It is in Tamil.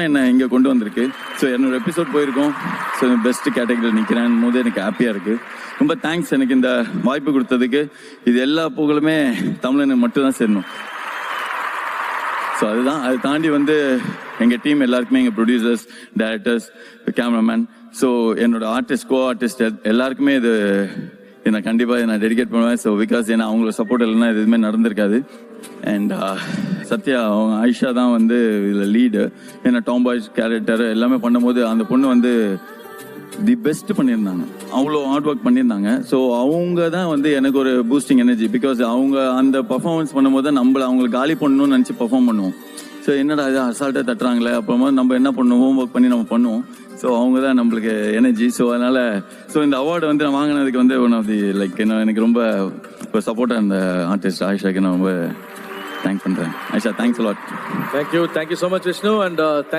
என்னை இங்கே கொண்டு வந்திருக்கு. ஸோ என்னோட எபிசோட் போயிருக்கோம். ஸோ பெஸ்ட் கேட்டகரியில் நிற்கிறேன் போது எனக்கு ஹாப்பியாக இருக்குது. ரொம்ப தேங்க்ஸ் எனக்கு இந்த வாய்ப்பு கொடுத்ததுக்கு. இது எல்லா புகழுமே தமிழனுக்கு மட்டும்தான் சேரணும். ஸோ அதுதான். அதை தாண்டி எங்கள் டீம் எல்லாருக்குமே, எங்கள் ப்ரொடியூசர்ஸ், டைரக்டர்ஸ், கேமராமேன், ஸோ என்னோட ஆர்டிஸ்ட், கோ ஆர்டிஸ்ட் எல்லாருக்குமே இது நான் கண்டிப்பாக நான் டெடிகேட் பண்ணுவேன். ஸோ பிகாஸ் ஏன்னா அவங்களோட சப்போர்ட் இல்லைன்னா எதுவுமே நடந்திருக்காது. அண்ட் சத்யா, அவங்க ஆயிஷா தான் இதில் லீடு. ஏன்னா டாம் பாய்ஸ் கேரக்டர் எல்லாமே பண்ணும்போது அந்த பொண்ணு தி பெஸ்ட் பண்ணியிருந்தாங்க. அவ்வளோ ஹார்ட் ஒர்க் பண்ணியிருந்தாங்க. ஸோ அவங்க தான் எனக்கு ஒரு பூஸ்டிங் எனர்ஜி. பிகாஸ் அவங்க அந்த பர்ஃபார்மன்ஸ் பண்ணும்போது தான் அவங்களுக்கு காலி பண்ணணும்னு நினச்சி பர்ஃபார்ம் பண்ணுவோம். ஸோ என்னடா இது அசால்ட்டாக தட்டுறாங்களே, அப்புறமா நம்ம என்ன பண்ணுவோம், ஒர்க் பண்ணி நம்ம பண்ணுவோம். ஸோ அவங்க தான் நம்மளுக்கு எனர்ஜி. ஸோ அதனால் இந்த அவார்டு நான் வாங்கினதுக்கு ஒன் ஆஃப் தி எனக்கு ரொம்ப சப்போர்ட்டாக இருந்த ஆர்டிஸ்ட் ஆயிஷாக்கு நான் ரொம்ப தேங்க் பண்ணுறேன். Ayesha, thanks a lot. Thank you so much, Vishnu, and thank